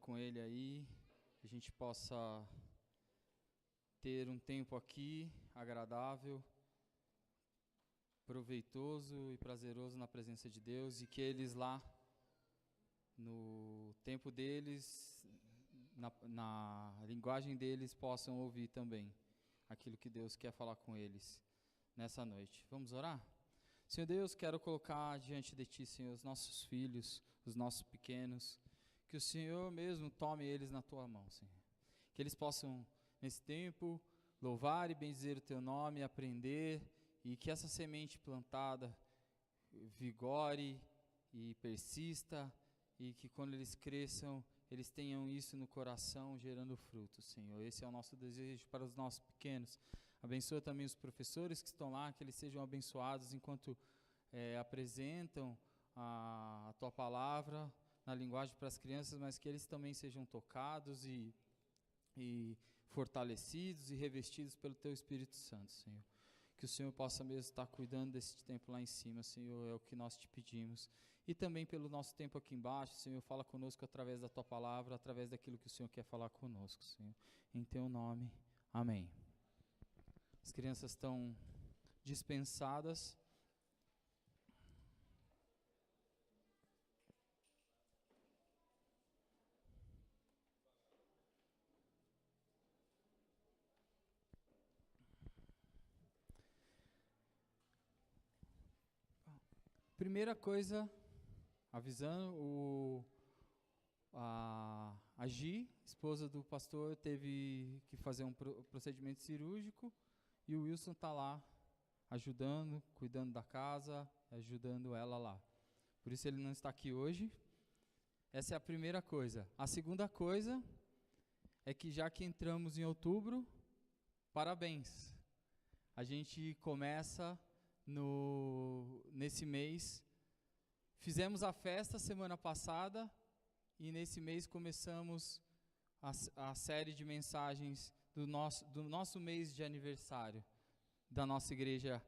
com Ele aí, que a gente possa ter um tempo aqui agradável, proveitoso e prazeroso na presença de Deus, e que eles lá, no tempo deles, na linguagem deles, possam ouvir também aquilo que Deus quer falar com eles nessa noite. Vamos orar? Senhor Deus, quero colocar diante de Ti, Senhor, os nossos filhos, os nossos pequenos, que o Senhor mesmo tome eles na Tua mão, Senhor. Que eles possam, nesse tempo, louvar e bendizer o Teu nome, aprender, e que essa semente plantada vigore e persista, e que quando eles cresçam, eles tenham isso no coração, gerando frutos, Senhor. Esse é o nosso desejo para os nossos pequenos. Abençoa também os professores que estão lá, que eles sejam abençoados enquanto apresentam a Tua palavra na linguagem para as crianças, mas que eles também sejam tocados e fortalecidos e revestidos pelo Teu Espírito Santo, Senhor. Que o Senhor possa mesmo estar cuidando desse tempo lá em cima, Senhor, é o que nós Te pedimos. E também pelo nosso tempo aqui embaixo, Senhor, fala conosco através da Tua palavra, através daquilo que o Senhor quer falar conosco, Senhor. Em Teu nome, amém. As crianças estão dispensadas. Primeira coisa, avisando, a Gi, esposa do pastor, teve que fazer um procedimento cirúrgico e o Wilson está lá ajudando, cuidando da casa, ajudando ela lá. Por isso ele não está aqui hoje. Essa é a primeira coisa. A segunda coisa é que já que entramos em outubro, parabéns. A gente começa nesse mês, fizemos a festa semana passada e nesse mês começamos a série de mensagens do nosso mês de aniversário da nossa igreja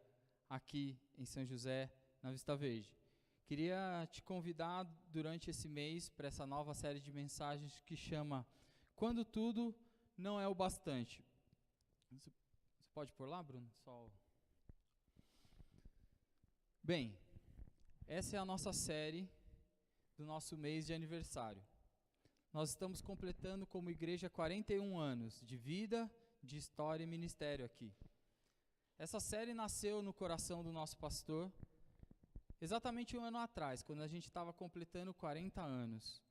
aqui em São José, na Vista Verde. Queria te convidar durante esse mês para essa nova série de mensagens que chama Quando Tudo Não É o Bastante. Você pode pôr lá, Bruno? Bem, essa é a nossa série do nosso mês de aniversário. Nós estamos completando como igreja 41 anos de vida, de história e ministério aqui. Essa série nasceu no coração do nosso pastor exatamente um ano atrás, quando a gente estava completando 40 anos.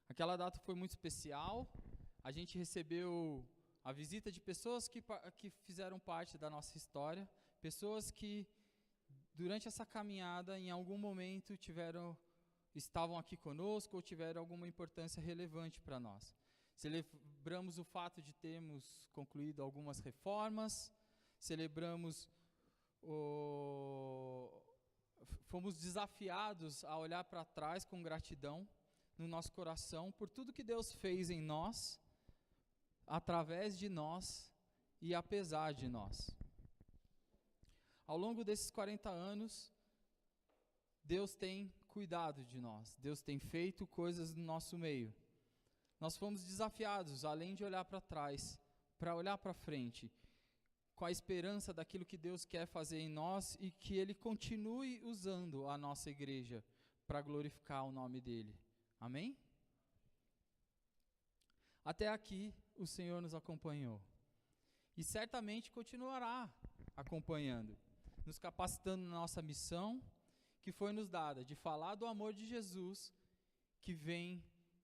Aquela data foi muito especial, a gente recebeu a visita de pessoas que fizeram parte da nossa história, pessoas que durante essa caminhada, em algum momento, estavam aqui conosco ou tiveram alguma importância relevante para nós. Celebramos o fato de termos concluído algumas reformas, fomos desafiados a olhar para trás com gratidão no nosso coração por tudo que Deus fez em nós, através de nós e apesar de nós. Ao longo desses 40 anos, Deus tem cuidado de nós, Deus tem feito coisas no nosso meio. Nós fomos desafiados, além de olhar para trás, para olhar para frente, com a esperança daquilo que Deus quer fazer em nós e que Ele continue usando a nossa igreja para glorificar o nome dEle. Amém? Até aqui o Senhor nos acompanhou e certamente continuará acompanhando, nos capacitando na nossa missão que foi nos dada de falar do amor de Jesus que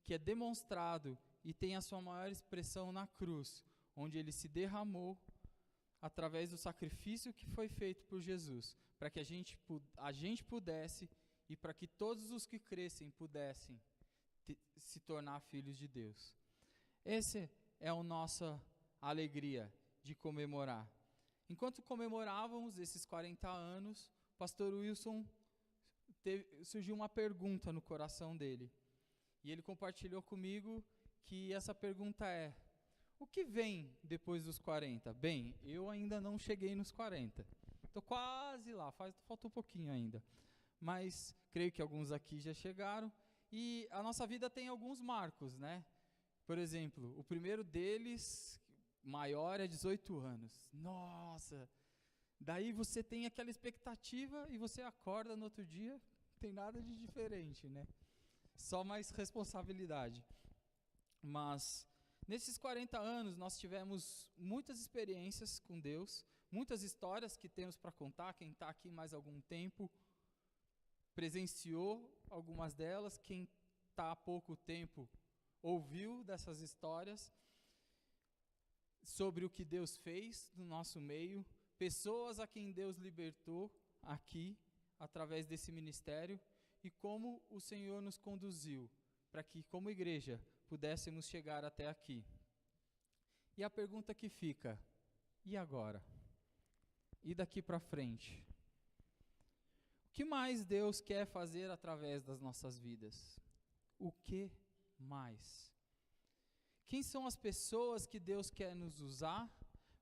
é demonstrado e tem a sua maior expressão na cruz, onde Ele se derramou através do sacrifício que foi feito por Jesus, para que a gente pudesse e para que todos os que crescem pudessem se tornar filhos de Deus. Essa é a nossa alegria de comemorar. Enquanto comemorávamos esses 40 anos, o pastor Wilson surgiu uma pergunta no coração dele. E ele compartilhou comigo que essa pergunta é: o que vem depois dos 40? Bem, eu ainda não cheguei nos 40. Estou quase lá, falta um pouquinho ainda. Mas creio que alguns aqui já chegaram. E a nossa vida tem alguns marcos, né? Por exemplo, o primeiro deles, maior, é 18 anos. Nossa! Daí você tem aquela expectativa e você acorda no outro dia, não tem nada de diferente, né? Só mais responsabilidade. Mas nesses 40 anos nós tivemos muitas experiências com Deus, muitas histórias que temos para contar. Quem está aqui mais algum tempo presenciou algumas delas, quem está há pouco tempo ouviu dessas histórias sobre o que Deus fez no nosso meio, pessoas a quem Deus libertou aqui através desse ministério e como o Senhor nos conduziu para que, como igreja, pudéssemos chegar até aqui. E a pergunta que fica: e agora? E daqui para frente? O que mais Deus quer fazer através das nossas vidas? O que mais? Quem são as pessoas que Deus quer nos usar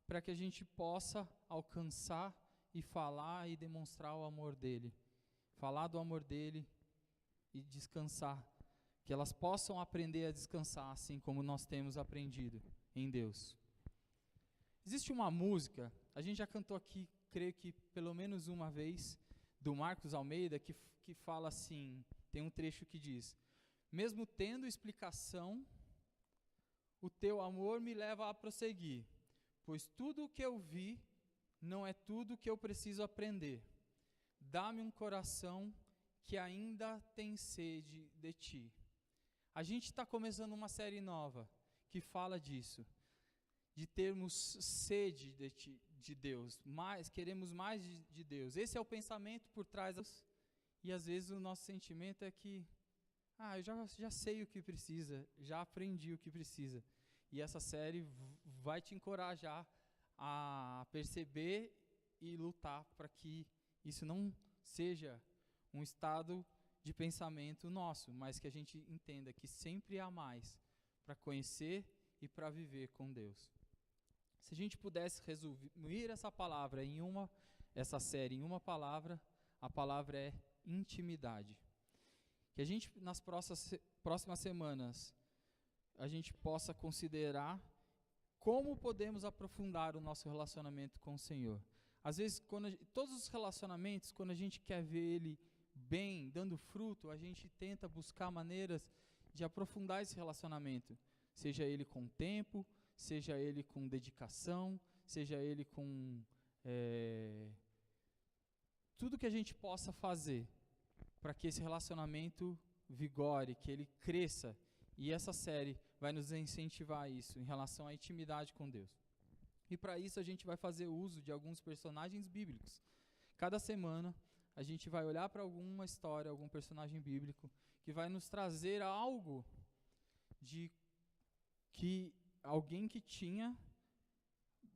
para que a gente possa alcançar e falar e demonstrar o amor dEle? Falar do amor dEle e descansar. Que elas possam aprender a descansar, assim como nós temos aprendido em Deus. Existe uma música, a gente já cantou aqui, creio que pelo menos uma vez, do Marcos Almeida, que fala assim, tem um trecho que diz: mesmo tendo explicação, o teu amor me leva a prosseguir, pois tudo o que eu vi não é tudo o que eu preciso aprender. Dá-me um coração que ainda tem sede de ti. A gente está começando uma série nova que fala disso, de termos sede de Deus, queremos mais de Deus. Esse é o pensamento por trás e às vezes o nosso sentimento é que eu já sei o que precisa, já aprendi o que precisa. E essa série vai te encorajar a perceber e lutar para que isso não seja um estado de pensamento nosso, mas que a gente entenda que sempre há mais para conhecer e para viver com Deus. Se a gente pudesse resumir essa série em uma palavra, a palavra é intimidade. Que a gente, nas próximas semanas, a gente possa considerar como podemos aprofundar o nosso relacionamento com o Senhor. Às vezes, todos os relacionamentos, quando a gente quer ver ele bem, dando fruto, a gente tenta buscar maneiras de aprofundar esse relacionamento, seja ele com tempo, seja ele com dedicação, seja ele com tudo que a gente possa fazer para que esse relacionamento vigore, que ele cresça. E essa série vai nos incentivar a isso, em relação à intimidade com Deus. E para isso a gente vai fazer uso de alguns personagens bíblicos. Cada semana a gente vai olhar para alguma história, algum personagem bíblico, que vai nos trazer algo de que alguém que tinha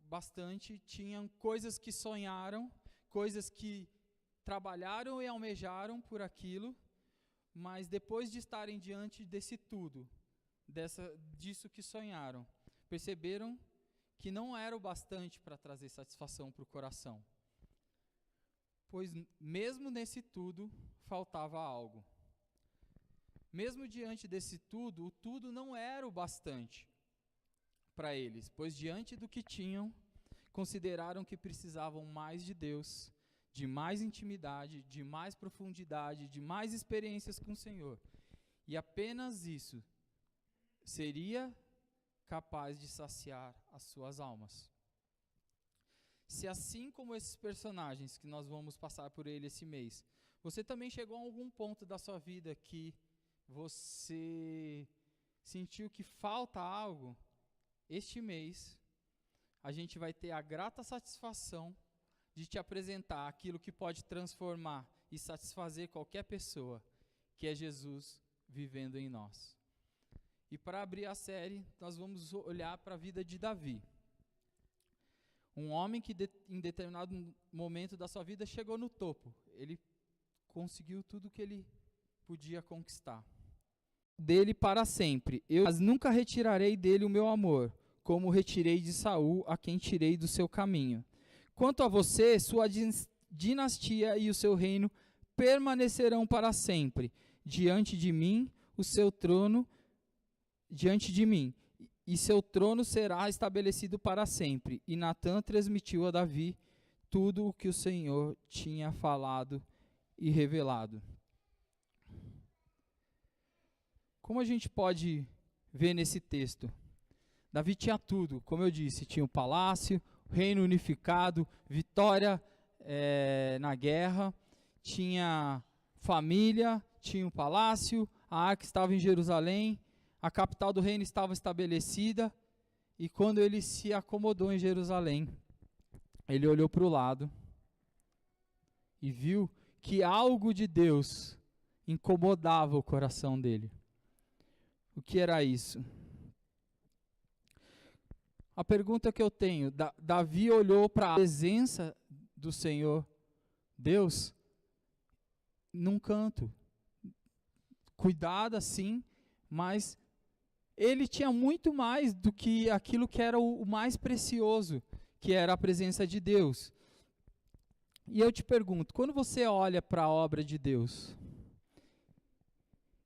bastante, tinham coisas que sonharam, coisas que trabalharam e almejaram por aquilo, mas depois de estarem diante desse tudo, disso que sonharam, perceberam que não era o bastante para trazer satisfação para o coração. Pois mesmo nesse tudo, faltava algo. Mesmo diante desse tudo, o tudo não era o bastante para eles, pois diante do que tinham, consideraram que precisavam mais de Deus, de mais intimidade, de mais profundidade, de mais experiências com o Senhor. E apenas isso seria capaz de saciar as suas almas. Se assim como esses personagens que nós vamos passar por ele esse mês, você também chegou a algum ponto da sua vida que você sentiu que falta algo, este mês a gente vai ter a grata satisfação de te apresentar aquilo que pode transformar e satisfazer qualquer pessoa, que é Jesus vivendo em nós. E para abrir a série, nós vamos olhar para a vida de Davi. Um homem que em determinado momento da sua vida chegou no topo. Ele conseguiu tudo que ele podia conquistar. Dele para sempre. Mas nunca retirarei dele o meu amor, como retirei de Saul, a quem tirei do seu caminho. Quanto a você, sua dinastia e o seu reino permanecerão para sempre. Diante de mim, o seu trono diante de mim, e seu trono será estabelecido para sempre. E Natã transmitiu a Davi tudo o que o Senhor tinha falado e revelado. Como a gente pode ver nesse texto? Davi tinha tudo, como eu disse, tinha o palácio, reino unificado, vitória na guerra, tinha família, tinha o palácio, a arca estava em Jerusalém, a capital do reino estava estabelecida, e quando ele se acomodou em Jerusalém, ele olhou para o lado e viu que algo de Deus incomodava o coração dele. O que era isso? A pergunta que eu tenho, Davi olhou para a presença do Senhor, Deus, num canto, cuidado sim, mas ele tinha muito mais do que aquilo que era o mais precioso, que era a presença de Deus. E eu te pergunto, quando você olha para a obra de Deus,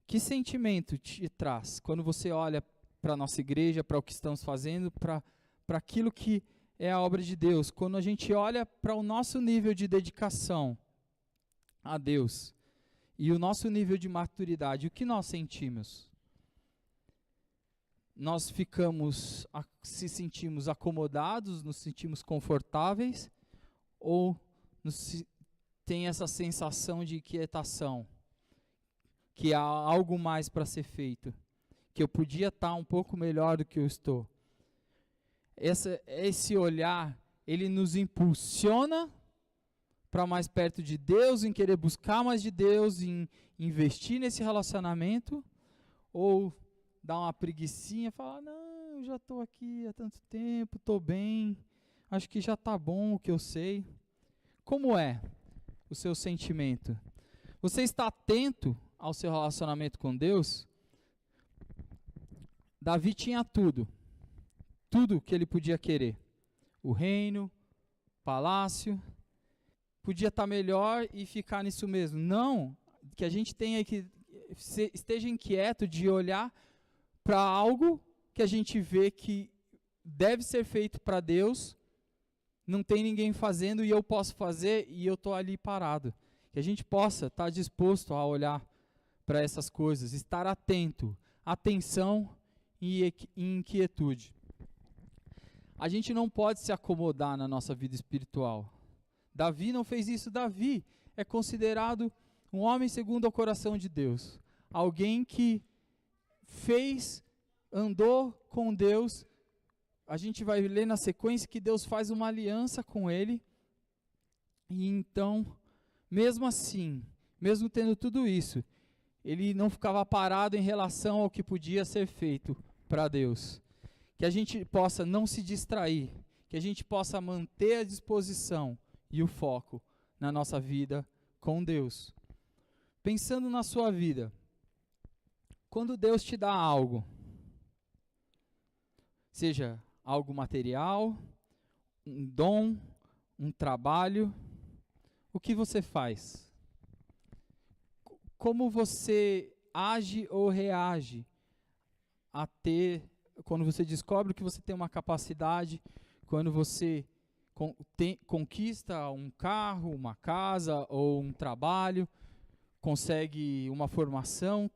que sentimento te traz? Quando você olha para a nossa igreja, para o que estamos fazendo, para aquilo que é a obra de Deus, quando a gente olha para o nosso nível de dedicação a Deus e o nosso nível de maturidade, o que nós sentimos? Nós se sentimos acomodados, nos sentimos confortáveis, ou tem essa sensação de inquietação, que há algo mais para ser feito, que eu podia estar um pouco melhor do que eu estou? Esse olhar, ele nos impulsiona para mais perto de Deus, em querer buscar mais de Deus, em investir nesse relacionamento, ou dá uma preguicinha, fala, não, eu já estou aqui há tanto tempo, estou bem, acho que já está bom o que eu sei. Como é o seu sentimento? Você está atento ao seu relacionamento com Deus? Davi tinha tudo que ele podia querer, o reino, palácio, podia estar melhor e ficar nisso mesmo. Não, que a gente tenha que esteja inquieto de olhar para algo que a gente vê que deve ser feito para Deus, não tem ninguém fazendo e eu posso fazer e eu estou ali parado. Que a gente possa estar disposto a olhar para essas coisas, estar atento, atenção e inquietude. A gente não pode se acomodar na nossa vida espiritual. Davi não fez isso. Davi é considerado um homem segundo o coração de Deus. Alguém que andou com Deus. A gente vai ler na sequência que Deus faz uma aliança com ele. E então, mesmo assim, mesmo tendo tudo isso, ele não ficava parado em relação ao que podia ser feito para Deus. Que a gente possa não se distrair, que a gente possa manter a disposição e o foco na nossa vida com Deus. Pensando na sua vida, quando Deus te dá algo, seja algo material, um dom, um trabalho, o que você faz? Como você age ou reage quando você descobre que você tem uma capacidade, quando você conquista um carro, uma casa ou um trabalho, consegue uma formação,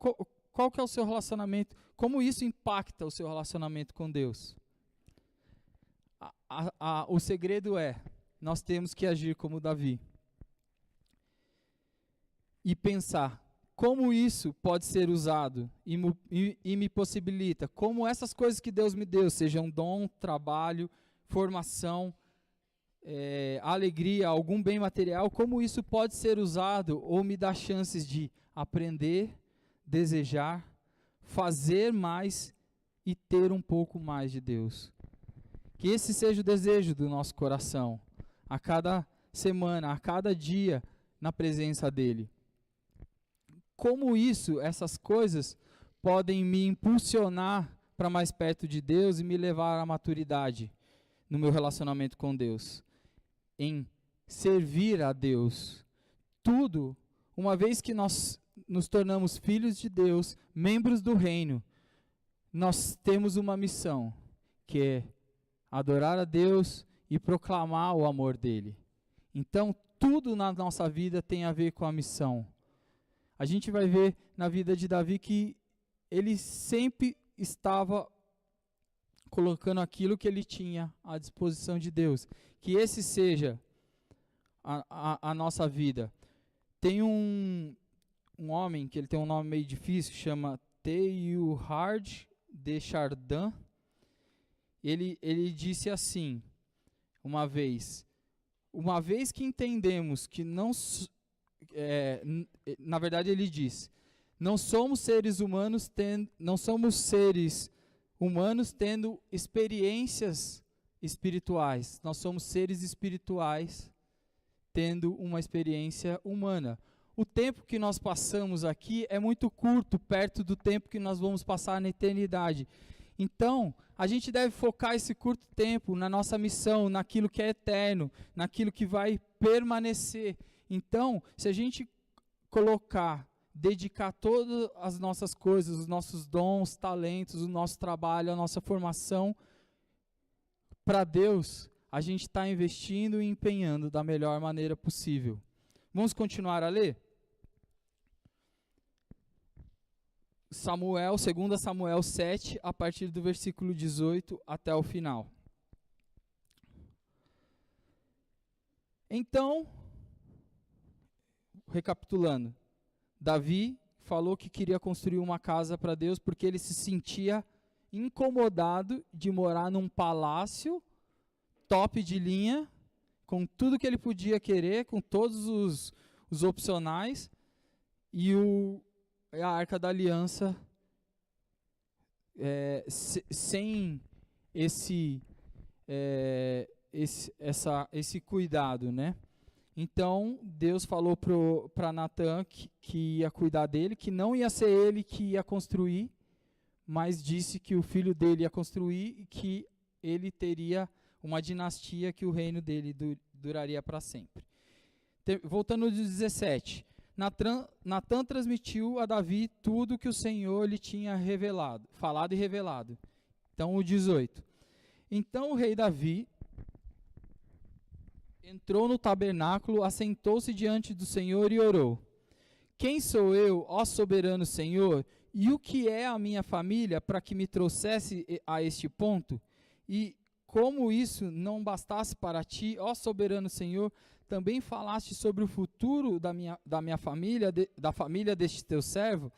qual que é o seu relacionamento? Como isso impacta o seu relacionamento com Deus? O segredo nós temos que agir como Davi e pensar como isso pode ser usado e me possibilita, como essas coisas que Deus me deu, sejam dom, trabalho, formação, alegria, algum bem material, como isso pode ser usado ou me dá chances de aprender, desejar, fazer mais e ter um pouco mais de Deus. Que esse seja o desejo do nosso coração, a cada semana, a cada dia, na presença dEle. Como essas coisas, podem me impulsionar para mais perto de Deus e me levar à maturidade no meu relacionamento com Deus, em servir a Deus. Tudo, uma vez que nós nos tornamos filhos de Deus, membros do reino, nós temos uma missão, que é adorar a Deus e proclamar o amor dele. Então, tudo na nossa vida tem a ver com a missão. A gente vai ver na vida de Davi que ele sempre estava colocando aquilo que ele tinha à disposição de Deus. Que esse seja a nossa vida. Tem um homem, que ele tem um nome meio difícil, chama Teilhard de Chardin. Ele disse assim, uma vez que entendemos que na verdade ele diz, não somos seres humanos tendo experiências espirituais, nós somos seres espirituais tendo uma experiência humana. O tempo que nós passamos aqui é muito curto, perto do tempo que nós vamos passar na eternidade. Então, a gente deve focar esse curto tempo na nossa missão, naquilo que é eterno, naquilo que vai permanecer. Então, se a gente dedicar todas as nossas coisas, os nossos dons, talentos, o nosso trabalho, a nossa formação para Deus, a gente está investindo e empenhando da melhor maneira possível. Vamos continuar a ler? 2 Samuel 7, a partir do versículo 18 até o final. Então, recapitulando, Davi falou que queria construir uma casa para Deus porque ele se sentia incomodado de morar num palácio top de linha, com tudo que ele podia querer, com todos os opcionais, e a Arca da Aliança sem esse cuidado, né? Então, Deus falou para Natan que ia cuidar dele, que não ia ser ele que ia construir, mas disse que o filho dele ia construir e que ele teria uma dinastia, que o reino dele duraria para sempre. Voltando ao 17. Natan transmitiu a Davi tudo que o Senhor lhe tinha falado e revelado. Então, o 18. Então o rei Davi entrou no tabernáculo, assentou-se diante do Senhor e orou. Quem sou eu, ó soberano Senhor, e o que é a minha família para que me trouxesse a este ponto? E como isso não bastasse para ti, ó soberano Senhor, também falaste sobre o futuro da minha família, da família deste teu servo?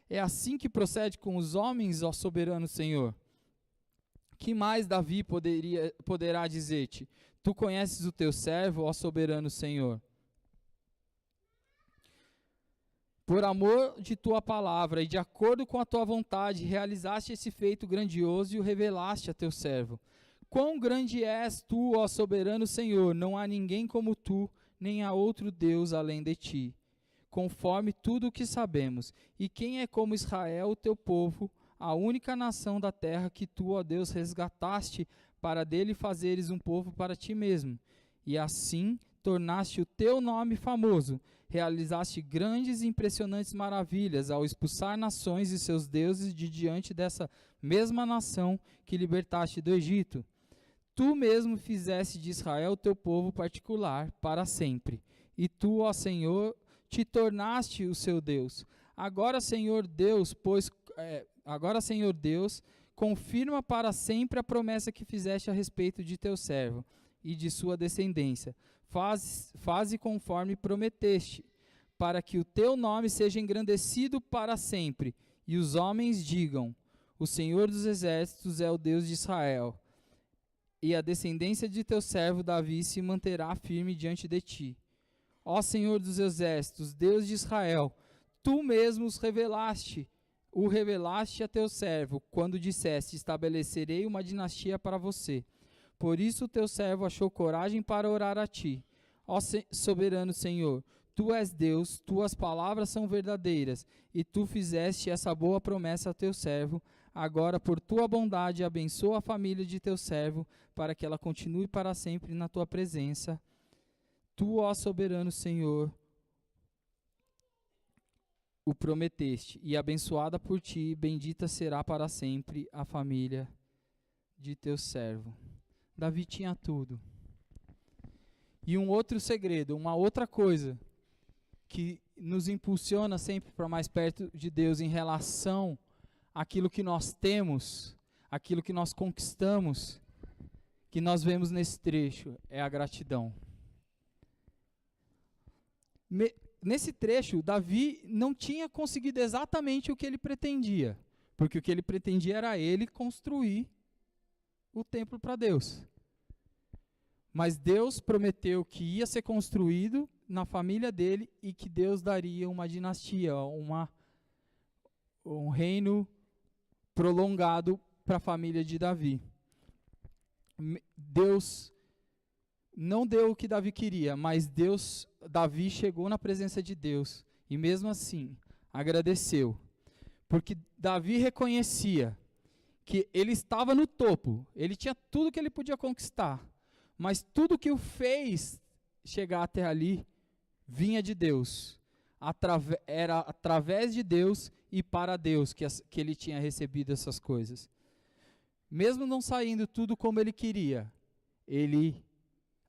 É assim que procede com os homens, ó soberano Senhor? Que mais Davi poderá dizer-te? Tu conheces o teu servo, ó soberano Senhor. Por amor de tua palavra e de acordo com a tua vontade, realizaste esse feito grandioso e o revelaste a teu servo. Quão grande és tu, ó soberano Senhor, não há ninguém como tu, nem há outro Deus além de ti, conforme tudo o que sabemos. E quem é como Israel, o teu povo, a única nação da terra que tu, ó Deus, resgataste, para dele fazeres um povo para ti mesmo. E assim tornaste o teu nome famoso, realizaste grandes e impressionantes maravilhas ao expulsar nações e seus deuses de diante dessa mesma nação que libertaste do Egito. Tu mesmo fizeste de Israel teu povo particular para sempre. E tu, ó Senhor, te tornaste o seu Deus. Agora, Senhor Deus, confirma para sempre a promessa que fizeste a respeito de teu servo e de sua descendência. Faze conforme prometeste, para que o teu nome seja engrandecido para sempre, e os homens digam: o Senhor dos exércitos é o Deus de Israel. E a descendência de teu servo Davi se manterá firme diante de ti. Ó Senhor dos exércitos, Deus de Israel, tu mesmo o revelaste a teu servo, quando disseste: estabelecerei uma dinastia para você. Por isso o teu servo achou coragem para orar a ti. Ó soberano Senhor, tu és Deus, tuas palavras são verdadeiras, e tu fizeste essa boa promessa a teu servo. Agora, por tua bondade, abençoa a família de teu servo, para que ela continue para sempre na tua presença. Tu, ó soberano Senhor, o prometeste, e abençoada por ti, bendita será para sempre a família de teu servo. Davi tinha tudo. E um outro segredo, uma outra coisa que nos impulsiona sempre para mais perto de Deus em relação àquilo que nós temos, aquilo que nós conquistamos, que nós vemos nesse trecho, é a gratidão. Nesse trecho, Davi não tinha conseguido exatamente o que ele pretendia, porque o que ele pretendia era ele construir o templo para Deus. Mas Deus prometeu que ia ser construído na família dele e que Deus daria uma dinastia, um reino prolongado para a família de Davi. Deus não deu o que Davi queria, mas Davi chegou na presença de Deus e mesmo assim agradeceu, porque Davi reconhecia que ele estava no topo, ele tinha tudo que ele podia conquistar, mas tudo que o fez chegar até ali vinha de Deus, era através de Deus e para Deus que ele tinha recebido essas coisas. Mesmo não saindo tudo como ele queria, ele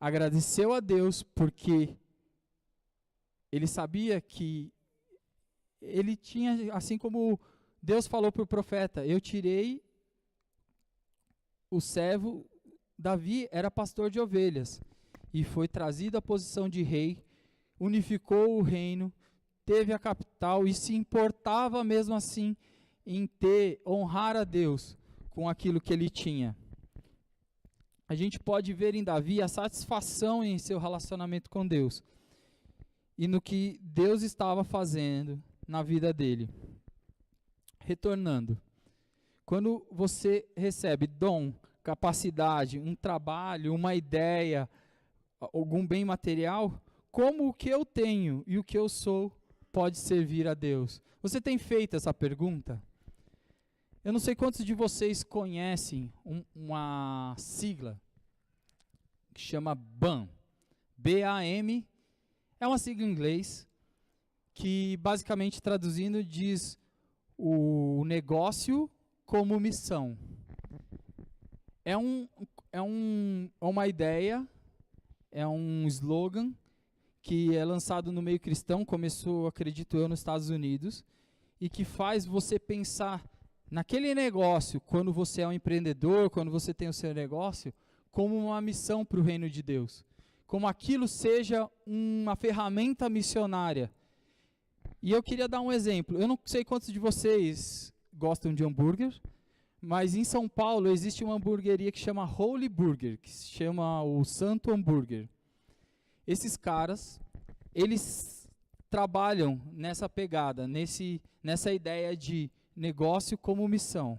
agradeceu a Deus porque ele sabia que ele tinha, assim como Deus falou para o profeta, eu tirei o servo, Davi era pastor de ovelhas e foi trazido à posição de rei, unificou o reino, teve a capital e se importava mesmo assim em honrar a Deus com aquilo que ele tinha. A gente pode ver em Davi a satisfação em seu relacionamento com Deus e no que Deus estava fazendo na vida dele. Retornando, quando você recebe dom, capacidade, um trabalho, uma ideia, algum bem material, como o que eu tenho e o que eu sou pode servir a Deus? Você tem feito essa pergunta? Eu não sei quantos de vocês conhecem uma sigla que chama BAM. B-A-M. É uma sigla em inglês que, basicamente, traduzindo, diz o negócio como missão. É uma ideia, é um slogan que é lançado no meio cristão, começou, acredito eu, nos Estados Unidos, e que faz você pensar naquele negócio, quando você é um empreendedor, quando você tem o seu negócio, como uma missão para o reino de Deus. Como aquilo seja uma ferramenta missionária. E eu queria dar um exemplo. Eu não sei quantos de vocês gostam de hambúrguer, mas em São Paulo existe uma hamburgueria que chama Holy Burger, que se chama o Santo Hambúrguer. Esses caras, eles trabalham nessa pegada, nessa ideia de negócio como missão.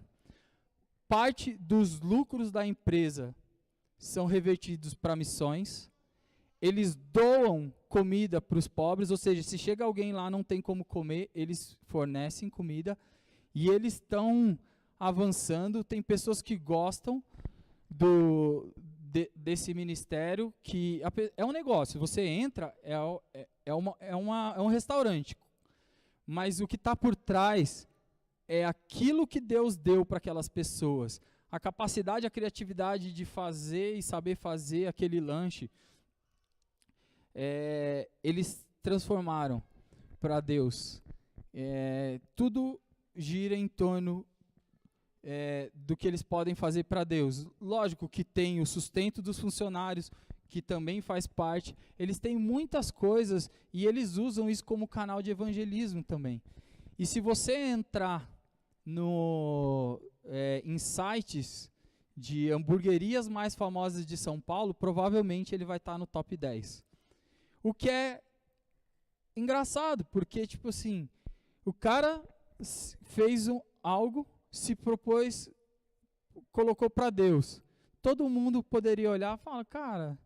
Parte dos lucros da empresa são revertidos para missões. Eles doam comida para os pobres, ou seja, se chega alguém lá não tem como comer, eles fornecem comida e eles estão avançando. Tem pessoas que gostam desse ministério, que é um negócio. Você entra, é um restaurante, mas o que está por trás é aquilo que Deus deu para aquelas pessoas. A capacidade, a criatividade de fazer e saber fazer aquele lanche, eles transformaram para Deus. Tudo gira em torno do que eles podem fazer para Deus. Lógico que tem o sustento dos funcionários, que também faz parte. Eles têm muitas coisas e eles usam isso como canal de evangelismo também. E se você entrar em sites de hamburguerias mais famosas de São Paulo, provavelmente ele vai estar no top 10. O que é engraçado, porque, tipo assim, o cara fez algo, se propôs, colocou para Deus. Todo mundo poderia olhar e falar, cara,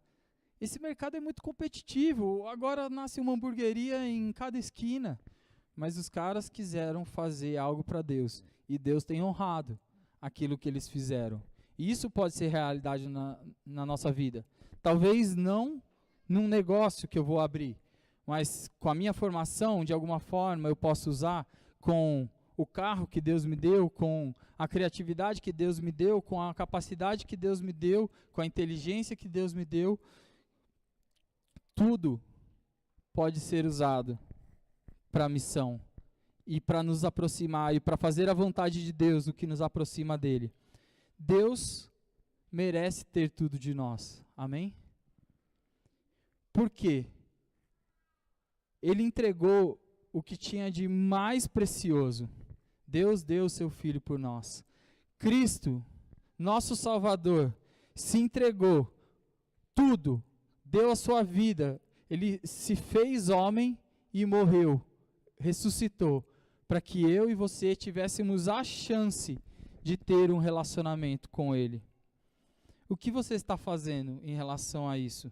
esse mercado é muito competitivo, agora nasce uma hamburgueria em cada esquina. Mas os caras quiseram fazer algo para Deus, e Deus tem honrado aquilo que eles fizeram. E isso pode ser realidade na nossa vida. Talvez não num negócio que eu vou abrir, mas com a minha formação, de alguma forma, eu posso usar com o carro que Deus me deu, com a criatividade que Deus me deu, com a capacidade que Deus me deu, com a inteligência que Deus me deu. Tudo pode ser usado para a missão e para nos aproximar e para fazer a vontade de Deus, o que nos aproxima dele. Deus merece ter tudo de nós. Amém? Por quê? Ele entregou o que tinha de mais precioso. Deus deu o seu Filho por nós. Cristo, nosso Salvador, se entregou tudo, deu a sua vida. Ele se fez homem e morreu, ressuscitou, para que eu e você tivéssemos a chance de ter um relacionamento com Ele. O que você está fazendo em relação a isso?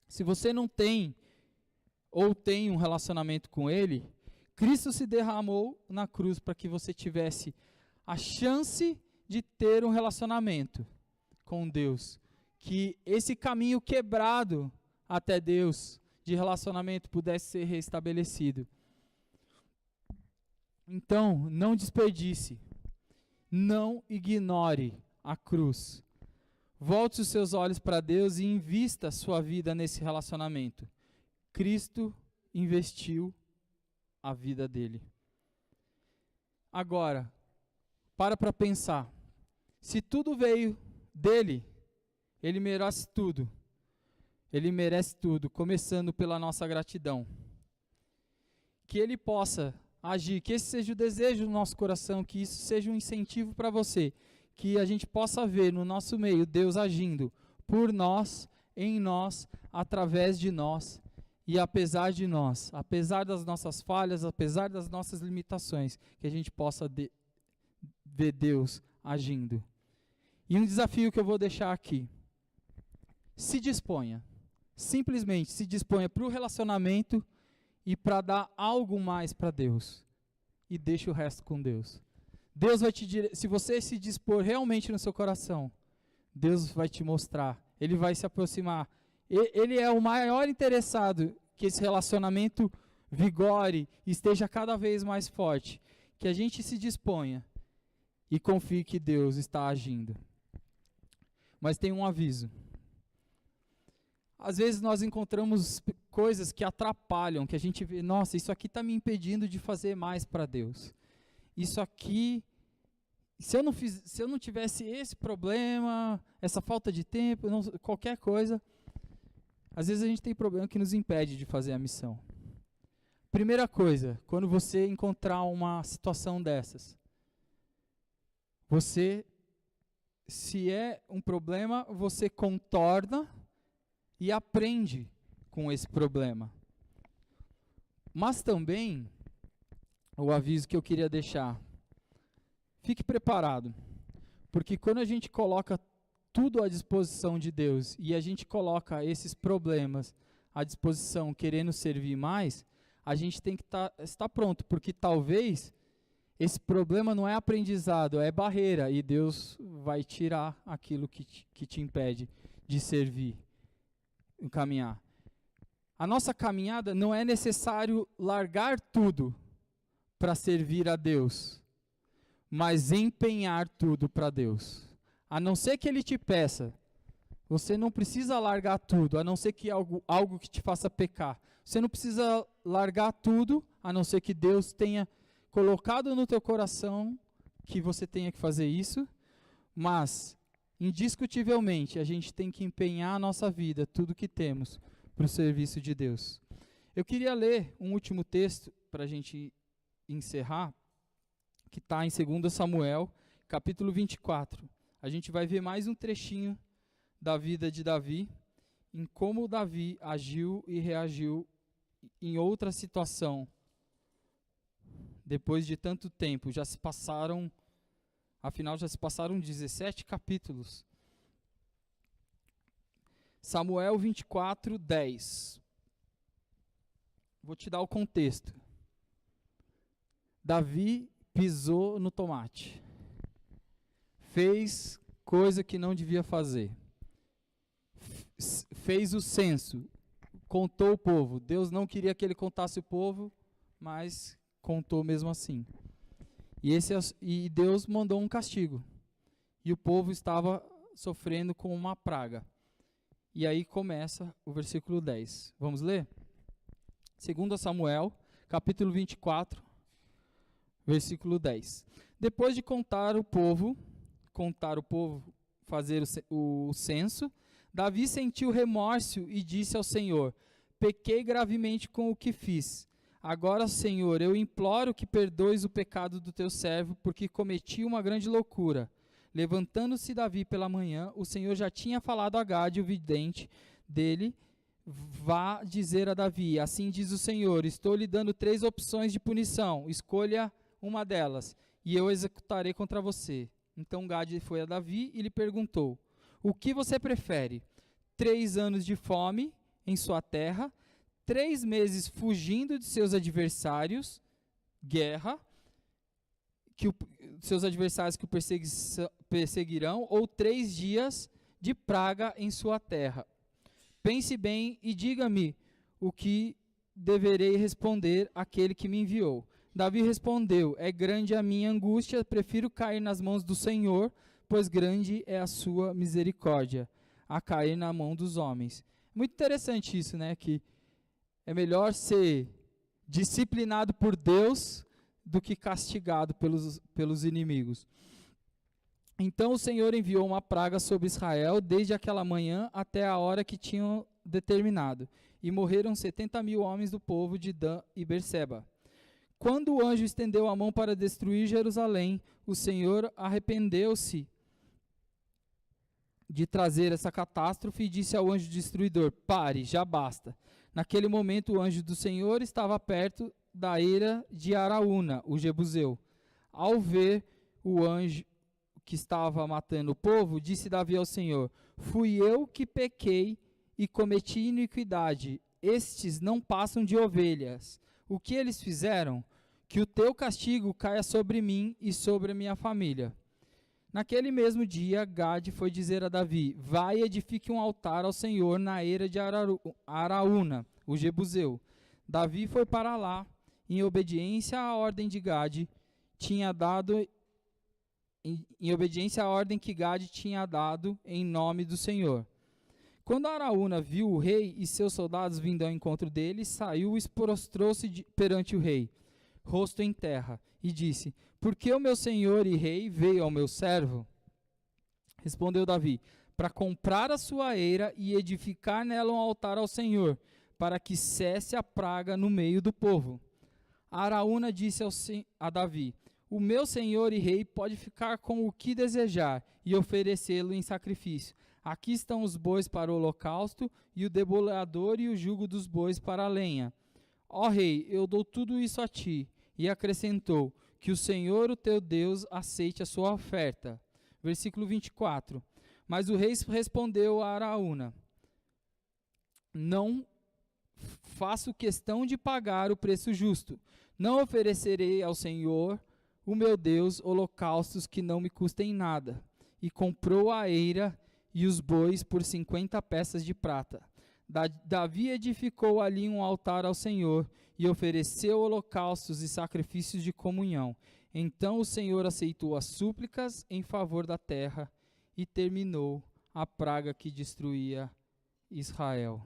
Se você não tem ou tem um relacionamento com Ele, Cristo se derramou na cruz para que você tivesse a chance de ter um relacionamento com Deus. Que esse caminho quebrado até Deus, de relacionamento, pudesse ser restabelecido. Então, não desperdice, não ignore a cruz. Volte os seus olhos para Deus e invista a sua vida nesse relacionamento. Cristo investiu a vida dele. Agora, para pensar. Se tudo veio dele, ele merece tudo. Ele merece tudo, começando pela nossa gratidão. Que ele possa agir, que esse seja o desejo do nosso coração, que isso seja um incentivo para você, que a gente possa ver no nosso meio Deus agindo por nós, em nós, através de nós e apesar de nós, apesar das nossas falhas, apesar das nossas limitações, que a gente possa ver Deus agindo. E um desafio que eu vou deixar aqui: se disponha, simplesmente se disponha para o relacionamento e para dar algo mais para Deus, e deixe o resto com Deus. Deus vai se você se dispor realmente no seu coração, Deus vai te mostrar, Ele vai se aproximar. Ele é o maior interessado que esse relacionamento vigore e esteja cada vez mais forte. Que a gente se disponha e confie que Deus está agindo. Mas tem um aviso. Às vezes nós encontramos coisas que atrapalham, que a gente vê, nossa, isso aqui está me impedindo de fazer mais para Deus. Isso aqui, se eu não tivesse esse problema, essa falta de tempo, qualquer coisa, às vezes a gente tem problema que nos impede de fazer a missão. Primeira coisa, quando você encontrar uma situação dessas, se é um problema, você contorna e aprende com esse problema. Mas também, o aviso que eu queria deixar, fique preparado, porque quando a gente coloca tudo à disposição de Deus e a gente coloca esses problemas à disposição querendo servir mais, a gente tem que estar pronto, porque talvez esse problema não é aprendizado, é barreira, e Deus vai tirar aquilo que te impede de servir, caminhar. A nossa caminhada não é necessário largar tudo para servir a Deus, mas empenhar tudo para Deus. A não ser que Ele te peça, você não precisa largar tudo, a não ser que algo que te faça pecar. Você não precisa largar tudo, a não ser que Deus tenha colocado no teu coração que você tenha que fazer isso, mas, indiscutivelmente, a gente tem que empenhar a nossa vida, tudo que temos, para o serviço de Deus. Eu queria ler um último texto para a gente encerrar, que está em 2 Samuel, capítulo 24. A gente vai ver mais um trechinho da vida de Davi, em como Davi agiu e reagiu em outra situação. Depois de tanto tempo, afinal já se passaram 17 capítulos. Samuel 24, 10. Vou te dar o contexto. Davi pisou no tomate. Fez coisa que não devia fazer. Fez o censo. contou o povo. Deus não queria que ele contasse o povo, mas contou mesmo assim. E Deus mandou um castigo. E o povo estava sofrendo com uma praga. E aí começa o versículo 10. Vamos ler? 2 Samuel, capítulo 24, versículo 10. Depois de contar o povo, fazer o censo, Davi sentiu remorso e disse ao Senhor: pequei gravemente com o que fiz. Agora, Senhor, eu imploro que perdoes o pecado do teu servo, porque cometi uma grande loucura. Levantando-se Davi pela manhã, o Senhor já tinha falado a Gade, o vidente dele: vá dizer a Davi, assim diz o Senhor, estou lhe dando 3 opções de punição, escolha uma delas, e eu executarei contra você. Então Gade foi a Davi e lhe perguntou: o que você prefere? 3 anos de fome em sua terra, 3 meses fugindo de seus adversários, guerra, seus adversários que o perseguirão, ou 3 dias de praga em sua terra? Pense bem e diga-me o que deverei responder àquele que me enviou. Davi respondeu: é grande a minha angústia, prefiro cair nas mãos do Senhor, pois grande é a sua misericórdia, a cair na mão dos homens. Muito interessante isso, né? Que é melhor ser disciplinado por Deus do que castigado pelos inimigos. Então o Senhor enviou uma praga sobre Israel desde aquela manhã até a hora que tinham determinado, e morreram 70.000 homens do povo de Dan e Berseba. Quando o anjo estendeu a mão para destruir Jerusalém, o Senhor arrependeu-se de trazer essa catástrofe e disse ao anjo destruidor: pare, já basta. Naquele momento o anjo do Senhor estava perto da eira de Araúna, o jebuseu. Ao ver o anjo que estava matando o povo, disse Davi ao Senhor: fui eu que pequei e cometi iniquidade. Estes não passam de ovelhas. O que eles fizeram? Que o teu castigo caia sobre mim e sobre a minha família. Naquele mesmo dia, Gade foi dizer a Davi: vai e edifique um altar ao Senhor na eira de Araúna, o jebuseu. Davi foi para lá, em obediência à ordem de Gade, em obediência à ordem que Gade tinha dado em nome do Senhor. Quando Araúna viu o rei e seus soldados vindo ao encontro dele, saiu e prostrou-se perante o rei, rosto em terra, e disse: por que o meu senhor e rei veio ao meu servo? Respondeu Davi: para comprar a sua eira e edificar nela um altar ao Senhor, para que cesse a praga no meio do povo. Araúna disse a Davi: o meu senhor e rei pode ficar com o que desejar e oferecê-lo em sacrifício. Aqui estão os bois para o holocausto e o debolador e o jugo dos bois para a lenha. Ó rei, eu dou tudo isso a ti. E acrescentou: que o Senhor, o teu Deus, aceite a sua oferta. Versículo 24. Mas o rei respondeu a Araúna: não faço questão de pagar o preço justo. Não oferecerei ao Senhor, o meu Deus, holocaustos que não me custem nada. E comprou a eira e os bois por 50 peças de prata. Davi edificou ali um altar ao Senhor e ofereceu holocaustos e sacrifícios de comunhão. Então o Senhor aceitou as súplicas em favor da terra e terminou a praga que destruía Israel.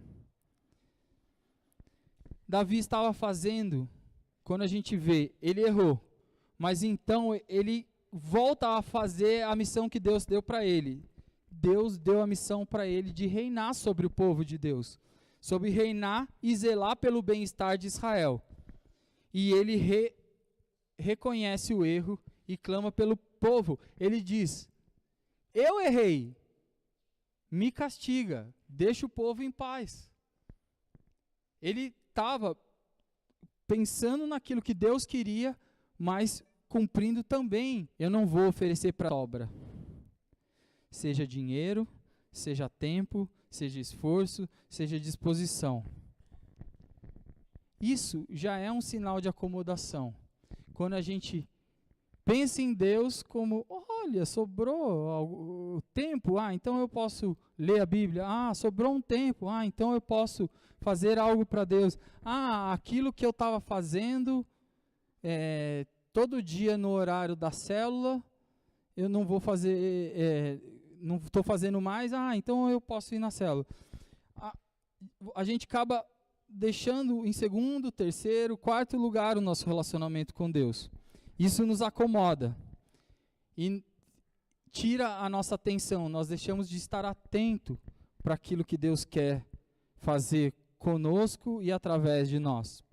Davi estava fazendo, quando a gente vê, ele errou, mas então ele volta a fazer a missão que Deus deu para ele. Deus deu a missão para ele de reinar sobre o povo de Deus, sobre reinar e zelar pelo bem-estar de Israel. E ele reconhece o erro e clama pelo povo. Ele diz: eu errei, me castiga, deixa o povo em paz. Ele estava pensando naquilo que Deus queria, mas cumprindo também. Eu não vou oferecer para obra. Seja dinheiro, seja tempo, seja esforço, seja disposição. Isso já é um sinal de acomodação. Quando a gente pensa em Deus como, olha, sobrou tempo, então eu posso ler a Bíblia. Sobrou um tempo, então eu posso fazer algo para Deus. Aquilo que eu estava fazendo todo dia no horário da célula, eu não vou fazer, não estou fazendo mais, então eu posso ir na célula. A gente acaba deixando em segundo, terceiro, quarto lugar o nosso relacionamento com Deus. Isso nos acomoda e tira a nossa atenção. Nós deixamos de estar atento para aquilo que Deus quer fazer conosco e através de nós.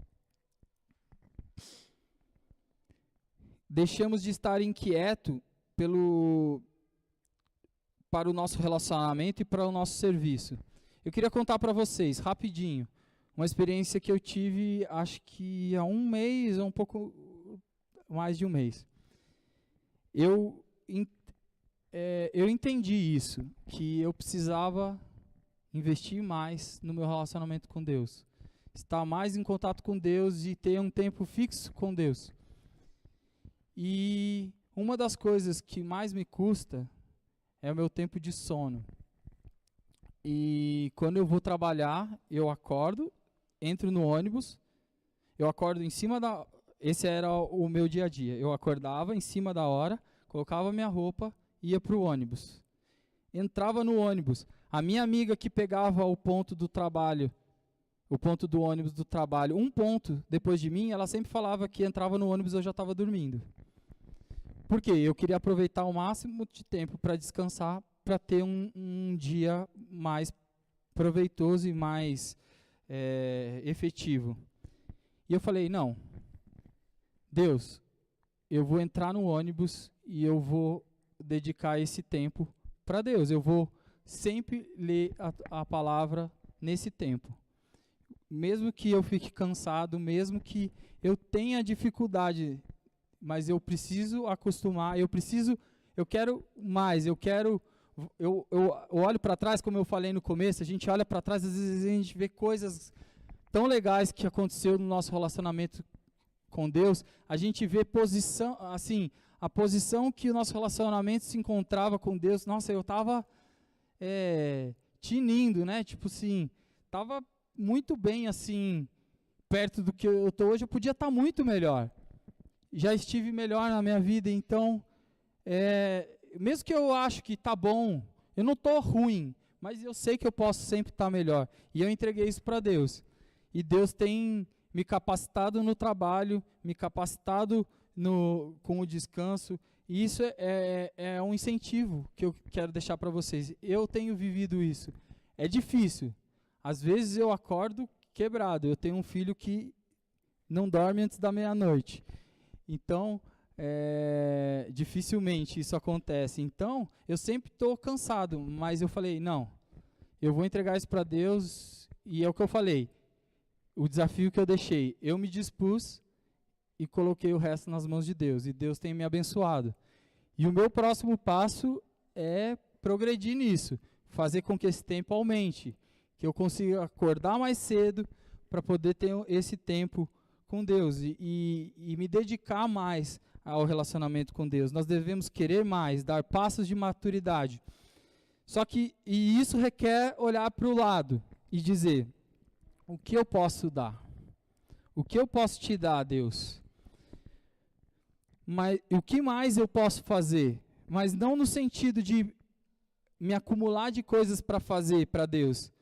Deixamos de estar inquieto para o nosso relacionamento e para o nosso serviço. Eu queria contar para vocês, rapidinho, uma experiência que eu tive, acho que há um mês, ou um pouco mais de um mês. Eu entendi isso, que eu precisava investir mais no meu relacionamento com Deus. Estar mais em contato com Deus e ter um tempo fixo com Deus. E uma das coisas que mais me custa é o meu tempo de sono. E quando eu vou trabalhar, eu acordo, entro no ônibus, eu acordo em cima da... Esse era o meu dia a dia. Eu acordava em cima da hora, colocava minha roupa, ia para o ônibus. Entrava no ônibus. A minha amiga que pegava o ponto do trabalho, o ponto do ônibus do trabalho, um ponto depois de mim, ela sempre falava que entrava no ônibus e eu já estava dormindo. Por quê? Eu queria aproveitar o máximo de tempo para descansar, para ter um dia mais proveitoso e mais efetivo. E eu falei, não, Deus, eu vou entrar no ônibus e eu vou dedicar esse tempo para Deus. Eu vou sempre ler a palavra nesse tempo. Mesmo que eu fique cansado, mesmo que eu tenha dificuldade, mas eu preciso acostumar, eu quero mais, eu olho para trás, como eu falei no começo, a gente olha para trás, às vezes a gente vê coisas tão legais que aconteceu no nosso relacionamento com Deus, a gente vê posição, assim, a posição que o nosso relacionamento se encontrava com Deus. Nossa, eu estava tinindo, né? Tipo assim, estava muito bem, assim, perto do que eu estou hoje. Eu podia estar muito melhor. Já estive melhor na minha vida, então, mesmo que eu acho que está bom, eu não estou ruim, mas eu sei que eu posso sempre estar melhor. E eu entreguei isso para Deus. E Deus tem me capacitado no trabalho, me capacitado com o descanso, e isso é um incentivo que eu quero deixar para vocês. Eu tenho vivido isso. É difícil. Às vezes eu acordo quebrado. Eu tenho um filho que não dorme antes da meia-noite. Então, dificilmente isso acontece. Então, eu sempre estou cansado, mas eu falei, não, eu vou entregar isso para Deus, e é o que eu falei. O desafio que eu deixei, eu me dispus e coloquei o resto nas mãos de Deus. E Deus tem me abençoado. E o meu próximo passo é progredir nisso. Fazer com que esse tempo aumente. Que eu consiga acordar mais cedo para poder ter esse tempo com Deus. E me dedicar mais ao relacionamento com Deus. Nós devemos querer mais, dar passos de maturidade. Só que isso requer olhar para o lado e dizer... O que eu posso dar? O que eu posso te dar, Deus? Mas o que mais eu posso fazer? Mas não no sentido de me acumular de coisas para fazer para Deus,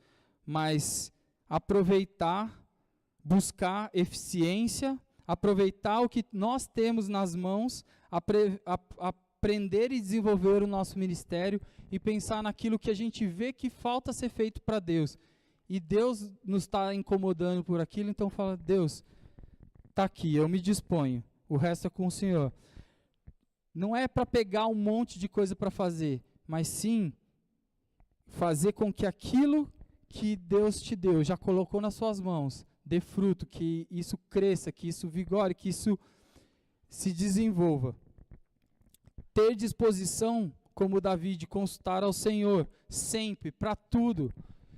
mas aproveitar, buscar eficiência, aproveitar o que nós temos nas mãos, aprender e desenvolver o nosso ministério e pensar naquilo que a gente vê que falta ser feito para Deus. E Deus nos está incomodando por aquilo, então fala, Deus, está aqui, eu me disponho, o resto é com o Senhor. Não é para pegar um monte de coisa para fazer, mas sim fazer com que aquilo que Deus te deu, já colocou nas suas mãos, dê fruto, que isso cresça, que isso vigore, que isso se desenvolva. Ter disposição, como Davi, de consultar ao Senhor, sempre, para tudo.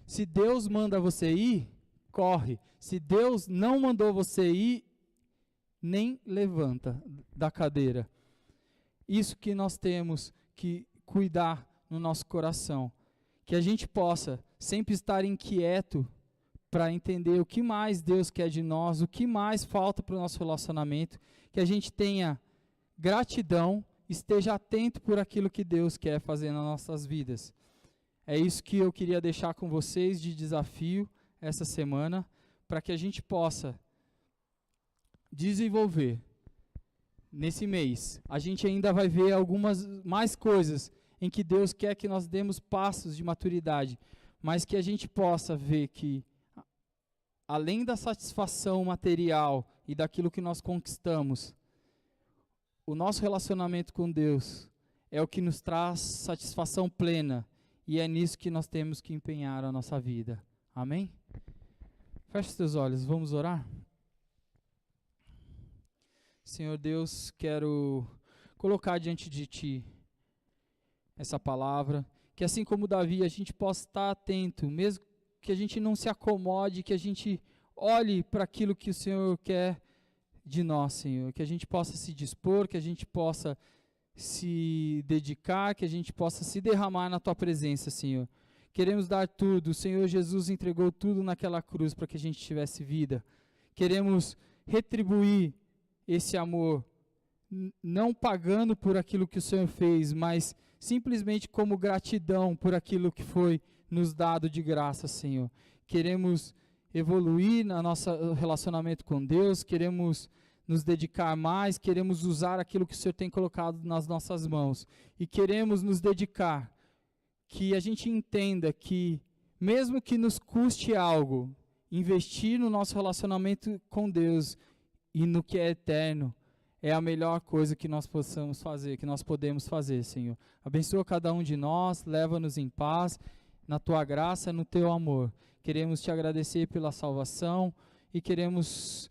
Se Deus manda você ir, corre. Se Deus não mandou você ir, nem levanta da cadeira. isso que nós temos que cuidar no nosso coração. Que a gente possa sempre estar inquieto para entender o que mais Deus quer de nós, o que mais falta para o nosso relacionamento, que a gente tenha gratidão, esteja atento por aquilo que Deus quer fazer nas nossas vidas. É isso que eu queria deixar com vocês de desafio essa semana, para que a gente possa desenvolver nesse mês. A gente ainda vai ver algumas mais coisas em que Deus quer que nós demos passos de maturidade, mas que a gente possa ver que, além da satisfação material e daquilo que nós conquistamos, o nosso relacionamento com Deus é o que nos traz satisfação plena, e é nisso que nós temos que empenhar a nossa vida. Amém? Feche os teus olhos, vamos orar? Senhor Deus, quero colocar diante de Ti essa palavra, que assim como Davi, a gente possa estar atento, mesmo que a gente não se acomode, que a gente olhe para aquilo que o Senhor quer de nós, Senhor, que a gente possa se dispor, que a gente possa se dedicar, que a gente possa se derramar na Tua presença, Senhor. Queremos dar tudo, o Senhor Jesus entregou tudo naquela cruz para que a gente tivesse vida. Queremos retribuir esse amor, não pagando por aquilo que o Senhor fez, mas simplesmente como gratidão por aquilo que foi nos dado de graça, Senhor. Queremos evoluir no nosso relacionamento com Deus, queremos nos dedicar mais, queremos usar aquilo que o Senhor tem colocado nas nossas mãos. E queremos nos dedicar, que a gente entenda que, mesmo que nos custe algo, investir no nosso relacionamento com Deus e no que é eterno, é a melhor coisa que nós possamos fazer, que nós podemos fazer, Senhor. Abençoa cada um de nós, leva-nos em paz, na Tua graça, no Teu amor. Queremos Te agradecer pela salvação e queremos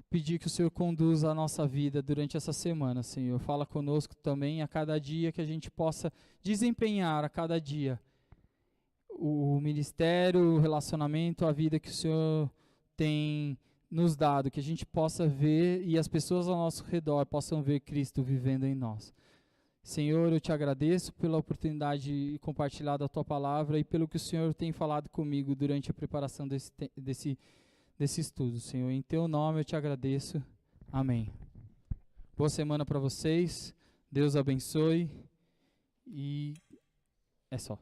pedir que o Senhor conduza a nossa vida durante essa semana, Senhor. Fala conosco também a cada dia, que a gente possa desempenhar a cada dia o ministério, o relacionamento, a vida que o Senhor tem nos dado, que a gente possa ver e as pessoas ao nosso redor possam ver Cristo vivendo em nós. Senhor, eu Te agradeço pela oportunidade de compartilhar da Tua palavra e pelo que o Senhor tem falado comigo durante a preparação desse estudo, Senhor. Em Teu nome eu Te agradeço. Amém. Boa semana para vocês. Deus abençoe. E é só.